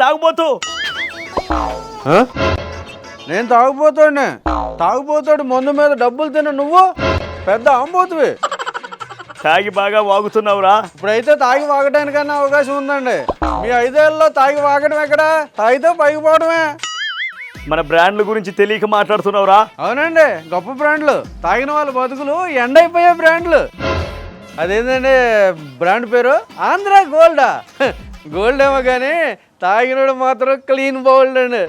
తాగుబోతు. నేను తాగుపోతాడు మందు మీద డబ్బులు తిన్న నువ్వు పెద్ద ఆంబోతువి. తాగి బాగా వాగుతున్నావురా. ఇప్పుడైతే తాగి వాగడానికన్నా అవకాశం ఉందండి. మీ 5 ఏళ్ళలో తాగి వాగడం ఎక్కడ? తాగితే పైకి పోవడమే. మన బ్రాండ్ల గురించి తెలియక మాట్లాడుతున్నావురా. అవునండి, గొప్ప బ్రాండ్లు. తాగిన వాళ్ళ బతుకులు ఎండైపోయే బ్రాండ్లు. అదేంటండి బ్రాండ్ పేరు? ఆంధ్ర గోల్డా. గోల్డ్ ఏమో కానీ తాగినోడు మాత్రం క్లీన్ బౌల్డ్ అండి.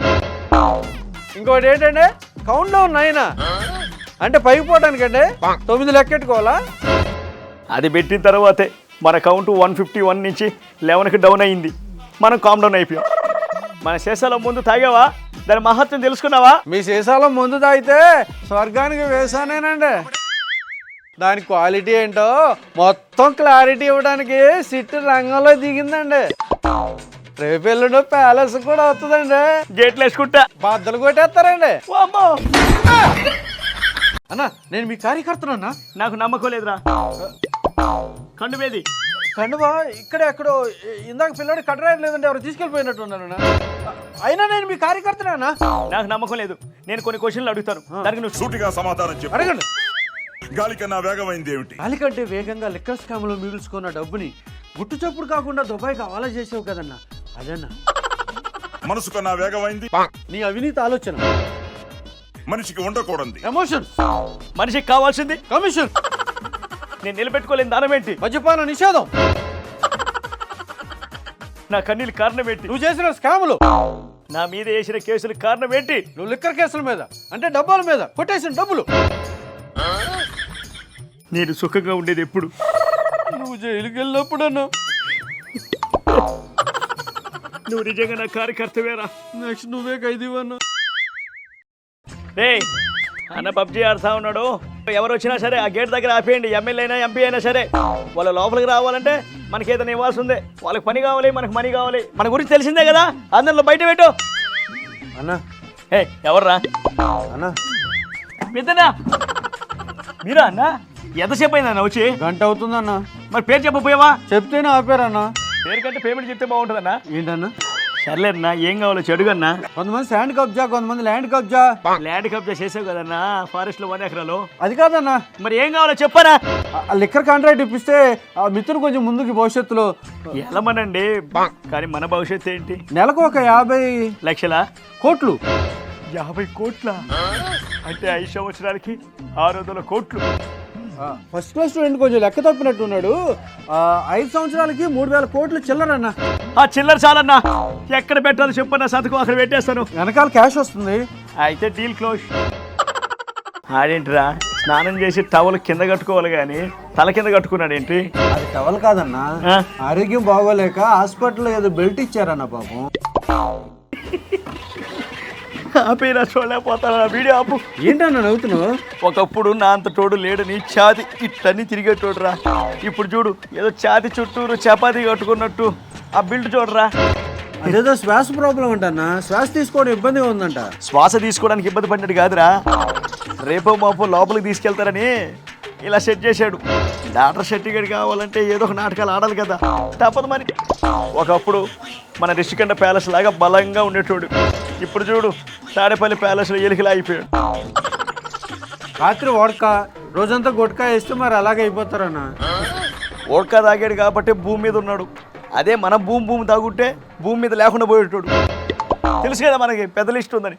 ఇంకోటి ఏంటంటే కౌంట్ డౌన్ 9 అంటే పైకి పోవడానికంటే 9 లెక్కెట్టుకోవాలా? అది పెట్టిన తర్వాతే మన కౌంట్ 151 నుంచి 11కి డౌన్ అయింది. మనం కామ్ డౌన్ అయిపోయాం. మన శేషాల ముందు తాగావా? దాని మహత్వం తెలుసుకున్నావా? మీ శేషాల ముందు తాగితే స్వర్గానికి వేసానేనండి. దాని క్వాలిటీ ఏంటో మొత్తం క్లారిటీ ఇవ్వడానికి సిట్ రంగంలో దిగిందండి. రేపెల్లుండో ప్యాలెస్ కూడా వస్తుందండి. గేట్లు వేసుకుంటా బద్దలు కొట్టేస్తారండి. అమ్మో అన్నా, నేను మీ కార్యకర్తనన్నా. నాకు నమ్మకం లేదురా. కండు మీది కండువా ఇక్కడే ఎక్కడో ఇందాక పిల్లడు కట్టరాయట్లేదంటే ఎవరు తీసుకెళ్ళిపోయినట్టున్నాను. అయినా నేను మీ కార్యకర్తనా? నాకు నమ్మకం లేదు. నేను కొన్ని క్వశ్చన్లు అడుగుతాను, దానికి నువ్వు సూటిగా సమాధానం చెప్పు. అడగండి. గాలి కన్నా వేగమైంది ఏమిటి? గాలి కంటే వేగంగా లిక్కర్ స్కామ్ లో మిగుల్చుకున్న డబ్బుని గుట్టు చప్పుడు కాకుండా దుబాయ్కి హవాలా చేసావు కదన్నా, అదన్నా. మనసు కన్నా వేగమైంది నీ అవినీతి ఆలోచన. మనిషికి ఉండకూడదు ఎమోషన్. మనిషికి కావాల్సింది కమిషన్. నేను నిలబెట్టుకోలేని దానం ఏంటి? మద్యపాన నిషేధం. నా కన్నీళ్ళు కారణం ఏంటి? నువ్వు చేసిన స్కాములు. నా మీద వేసిన కేసులు కారణం ఏంటి? నువ్వు లిక్కర్ కేసుల మీద అంటే డబ్బాల మీద కొట్టేసిన డబ్బులు. నేను సుఖంగా ఉండేది ఎప్పుడు? నువ్వు జైలుకి వెళ్ళినప్పుడు అన్నా. నువ్వు నిజంగా నా కార్యకర్తవేరా. నెక్స్ట్ నువ్వే ఖైదీవన్నా. రే అన్న పబ్జీ ఆడుతా ఉన్నాడు. ఎవరు వచ్చినా సరే ఆ గేట్ దగ్గర ఆపేయండి. ఎమ్మెల్యే అయినా ఎంపీ అయినా సరే వాళ్ళ లోపలికి రావాలంటే మనకి ఏదైనా ఇవ్వాల్సి ఉంది. వాళ్ళకి పని కావాలి, మనకు మనీ కావాలి. మన గురించి తెలిసిందే కదా, అందరిలో బయట పెట్టు అన్నా. ఏ ఎవర్రా అన్నా? పెద్దనా మీరా అన్న? ఎంతసేపు అయిందన్న వచ్చి? గంట అవుతుందన్నా. మరి పేరు చెప్పపోయావా? చెప్తేనే ఆపారన్నా. పేరు కంటే పేమెంట్ చెప్తే బాగుంటుందన్నా. ఏంటన్నా? సర్లేదన్నా, ఏం కావాలో చెడుగన్నా. కొంతమంది శాండ్ కబ్జా, కొంతమంది ల్యాండ్ కబ్జా. ల్యాండ్ కబ్జా చేసావు కదన్నా ఫారెస్ట్ లో 1 ఎకరాలు. అది కాదన్నా. మరి ఏం కావాలో చెప్పరా? లిక్కర్ కాంట్రాక్ట్ ఇప్పిస్తే ఆ మిత్రుడు కొంచెం ముందుకి భవిష్యత్తులో ఎలమనండి. కానీ మన భవిష్యత్తు ఏంటి? నెలకు ఒక 50 లక్షల కోట్లు. 50 కోట్ల అంటే 5 సంవత్సరాలకి 600 కోట్లు. ఫస్ట్ క్లాస్ స్టూడెంట్ కొంచెం లెక్క తప్పినట్టున్నాడు. 5 సంవత్సరాలకి 3000 కోట్లు చిల్లరన్నా. ఆ చిల్లర చాలన్నా. ఎక్కడ పెట్టాలో చెప్పన్నా, సంతకం అక్కడ పెట్టేస్తాను. వెనకాల క్యాష్ వస్తుంది. అయితే డీల్ క్లోజ్. ఆడేంటిరా స్నానం చేసి టవల్ కింద కట్టుకోవాలి కానీ తల కింద కట్టుకున్నాడు ఏంటి? అది టవల్ కాదన్నా, ఆరోగ్యం బాగోలేక హాస్పిటల్లో ఏదో బెల్ట్ ఇచ్చారన్న పాపం. ఆపేరా చూడలేకపోతాను. వీడియో ఆపు. ఏంటన్నా నవ్వుతున్నావు? ఒకప్పుడు నా అంత తోడు లేడని ఛాతి ఇట్లన్నీ తిరిగేటోడురా. ఇప్పుడు చూడు ఏదో ఛాతి చుట్టూరు చపాతీ కట్టుకున్నట్టు ఆ బిల్డ్ చూడరా. అదేదో శ్వాస ప్రాబ్లం అంటన్నా. శ్వాస తీసుకోవడం ఇబ్బందిగా ఉందంట. శ్వాస తీసుకోవడానికి ఇబ్బంది పడినట్టు కాదురా, రేపో మాపో లోపలికి తీసుకెళ్తారని ఇలా సెట్ చేశాడు. డాక్టర్ సర్టిఫికేట్ కావాలంటే ఏదో ఒక నాటకాలు ఆడాలి కదా, తప్పదు మరి. ఒకప్పుడు మన రిషికొండ ప్యాలెస్ లాగా బలంగా ఉండేటోడు. ఇప్పుడు చూడు తాడేపల్లి ప్యాలెస్లో ఎలికలా అయిపోయాడు. రాత్రి ఓడక రోజంతా గుట్కా వేస్తే మరి అలాగే అయిపోతారన్నా. ఓడ్కా తాగాడు కాబట్టి భూమి మీద ఉన్నాడు. అదే మనం భూమి తాగుంటే భూమి మీద లేకుండా పోయేటోడు. తెలుసు కదా మనకి పెద్ద లిస్ట్ ఉందని.